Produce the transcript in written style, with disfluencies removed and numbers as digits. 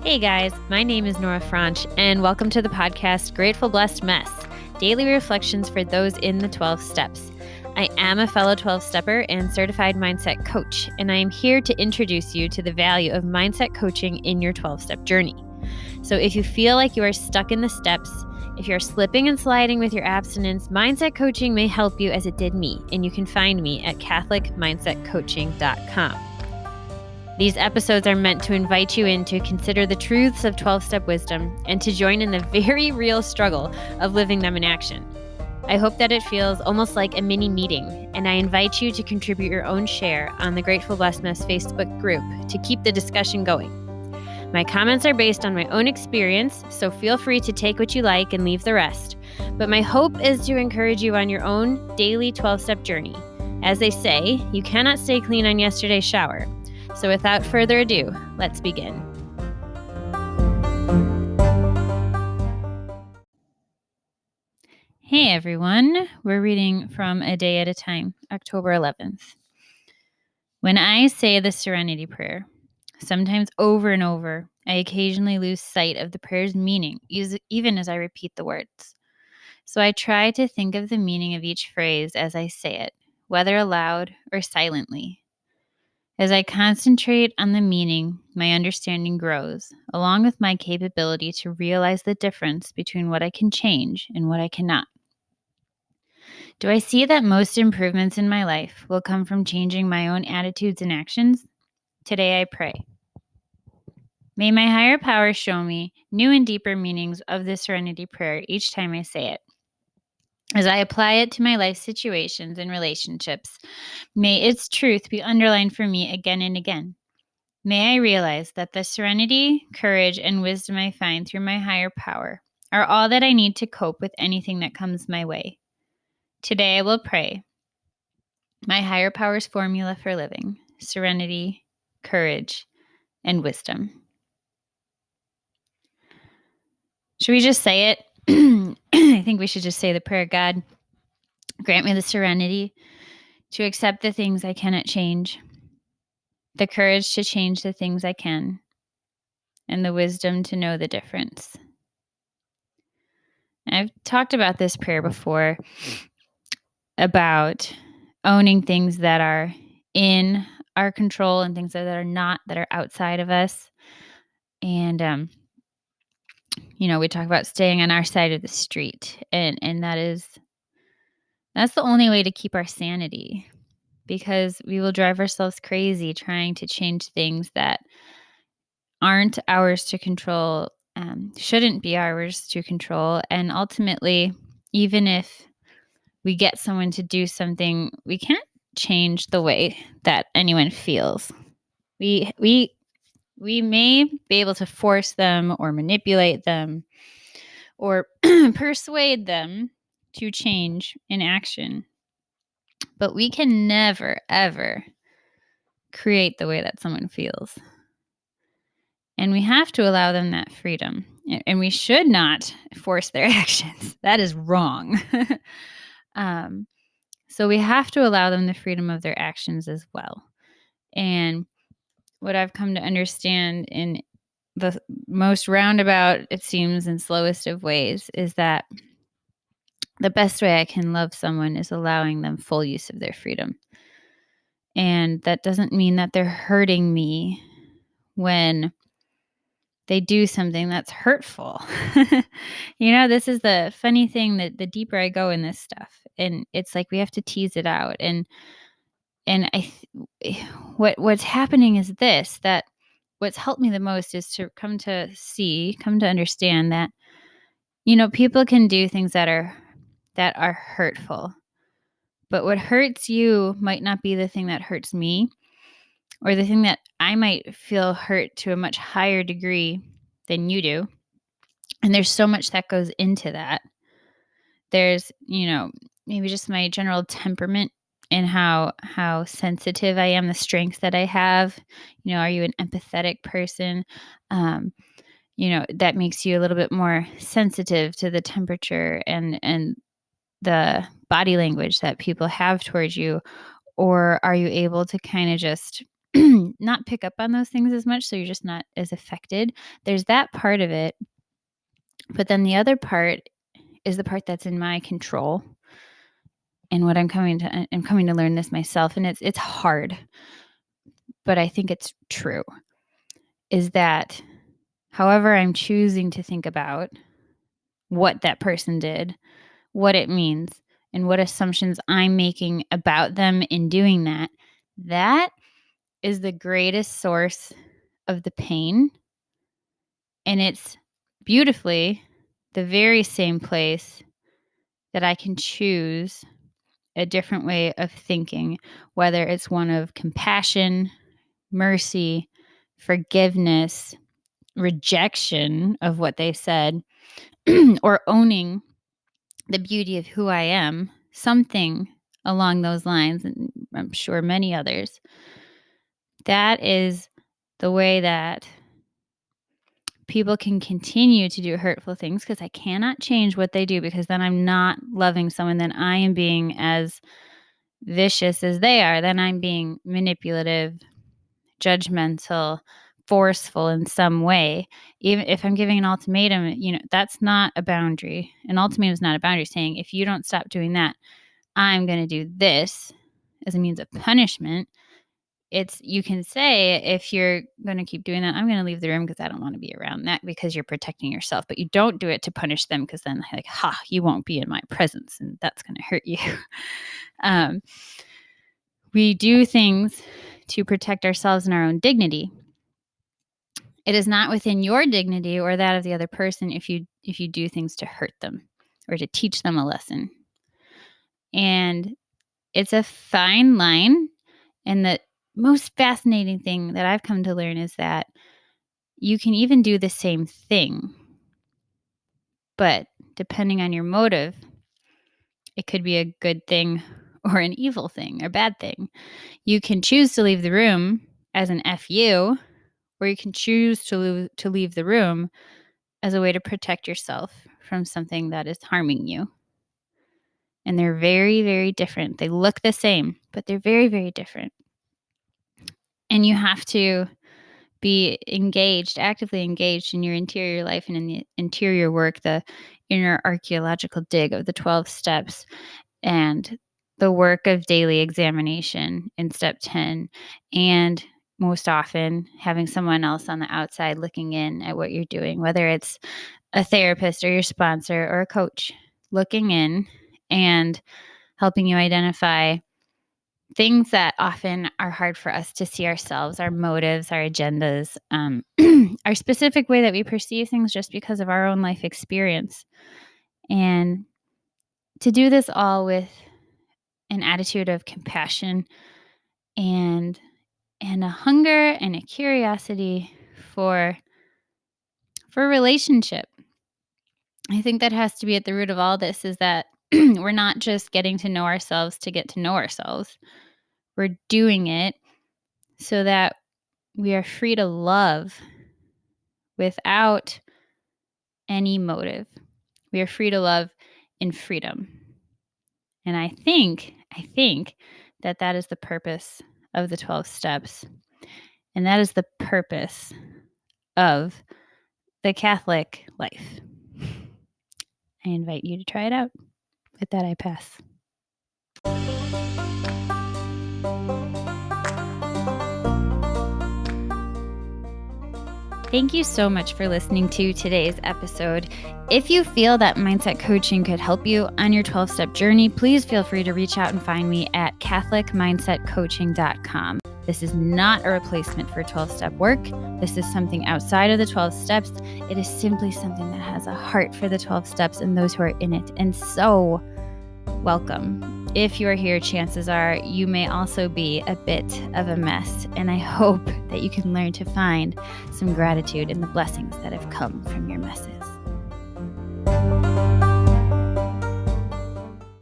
Hey guys, my name is Nora Franche, and welcome to the podcast Grateful Blessed Mess, daily reflections for those in the 12 steps. I am a fellow 12-stepper and certified mindset coach, and I am here to introduce you to the value of mindset coaching in your 12-step journey. So if you feel like you are stuck in the steps, if you're slipping and sliding with your abstinence, mindset coaching may help you as it did me, and you can find me at catholicmindsetcoaching.com. These episodes are meant to invite you in to consider the truths of 12-step wisdom and to join in the very real struggle of living them in action. I hope that it feels almost like a mini meeting, and I invite you to contribute your own share on the Grateful Blessedness Facebook group to keep the discussion going. My comments are based on my own experience, so feel free to take what you like and leave the rest. But my hope is to encourage you on your own daily 12-step journey. As they say, you cannot stay clean on yesterday's shower. So without further ado, let's begin. Hey everyone, we're reading from A Day at a Time, October 11th. When I say the Serenity Prayer, sometimes over and over, I occasionally lose sight of the prayer's meaning, even as I repeat the words. So I try to think of the meaning of each phrase as I say it, whether aloud or silently. As I concentrate on the meaning, my understanding grows, along with my capability to realize the difference between what I can change and what I cannot. Do I see that most improvements in my life will come from changing my own attitudes and actions? Today I pray. May my higher power show me new and deeper meanings of the Serenity Prayer each time I say it. As I apply it to my life situations and relationships, may its truth be underlined for me again and again. May I realize that the serenity, courage, and wisdom I find through my higher power are all that I need to cope with anything that comes my way. Today I will pray my higher power's formula for living: serenity, courage, and wisdom. Should we just say it? I think we should just say the prayer. God, grant me the serenity to accept the things I cannot change, the courage to change the things I can, and the wisdom to know the difference. I've talked about this prayer before, about owning things that are in our control and things that are not, that are outside of us. And, we talk about staying on our side of the street. And that's the only way to keep our sanity, because we will drive ourselves crazy trying to change things that aren't ours to control, shouldn't be ours to control. And ultimately, even if we get someone to do something, we can't change the way that anyone feels. We may be able to force them or manipulate them or persuade them to change in action, but we can never, ever create the way that someone feels. And we have to allow them that freedom. And we should not force their actions. That is wrong. So we have to allow them the freedom of their actions as well. And what I've come to understand in the most roundabout, it seems, and slowest of ways is that the best way I can love someone is allowing them full use of their freedom. And that doesn't mean that they're hurting me when they do something that's hurtful. This is the funny thing, that the deeper I go in this stuff, and it's like we have to tease it out. And what's happening is this, that what's helped me the most is to come to understand that, people can do things that are hurtful, but what hurts you might not be the thing that hurts me, or the thing that I might feel hurt to a much higher degree than you do. And there's so much that goes into that. There's, maybe just my general temperament and how sensitive I am, the strengths that I have. Are you an empathetic person? That makes you a little bit more sensitive to the temperature and the body language that people have towards you. Or are you able to kind of just not pick up on those things as much, so you're just not as affected. There's that part of it. But then the other part is the part that's in my control. And what I'm coming to learn this myself, and it's hard, but I think it's true, is that however I'm choosing to think about what that person did, what it means, and what assumptions I'm making about them in doing that, that is the greatest source of the pain. And it's beautifully the very same place that I can choose a different way of thinking, whether it's one of compassion, mercy, forgiveness, rejection of what they said, or owning the beauty of who I am, something along those lines, and I'm sure many others. That is the way that people can continue to do hurtful things, because I cannot change what they do, because then I'm not loving someone. Then I am being as vicious as they are. Then I'm being manipulative, judgmental, forceful in some way. Even if I'm giving an ultimatum, that's not a boundary. An ultimatum is not a boundary, saying if you don't stop doing that, I'm going to do this as a means of punishment. You can say, if you're going to keep doing that, I'm going to leave the room because I don't want to be around that, because you're protecting yourself. But you don't do it to punish them, because then you won't be in my presence, and that's going to hurt you. We do things to protect ourselves and our own dignity. It is not within your dignity or that of the other person if you do things to hurt them or to teach them a lesson. And it's a fine line. And the most fascinating thing that I've come to learn is that you can even do the same thing, but depending on your motive, it could be a good thing or an evil thing or bad thing. You can choose to leave the room as an FU, or you can choose to leave the room as a way to protect yourself from something that is harming you. And they're very, very different. They look the same, but they're very, very different. And you have to be actively engaged in your interior life and in the interior work, the inner archaeological dig of the 12 steps, and the work of daily examination in step 10, and most often having someone else on the outside looking in at what you're doing, whether it's a therapist or your sponsor or a coach, looking in and helping you identify things that often are hard for us to see ourselves, our motives, our agendas, our specific way that we perceive things just because of our own life experience. And to do this all with an attitude of compassion and a hunger and a curiosity for relationship. I think that has to be at the root of all this, is that we're not just getting to know ourselves to get to know ourselves. We're doing it so that we are free to love without any motive. We are free to love in freedom. And I think that is the purpose of the 12 steps. And that is the purpose of the Catholic life. I invite you to try it out. With that, I pass. Thank you so much for listening to today's episode. If you feel that mindset coaching could help you on your 12-step journey, please feel free to reach out and find me at catholicmindsetcoaching.com. This is not a replacement for 12-step work. This is something outside of the 12 steps. It is simply something that has a heart for the 12 steps and those who are in it. And so, welcome. If you're here, chances are you may also be a bit of a mess. And I hope that you can learn to find some gratitude in the blessings that have come from your messes.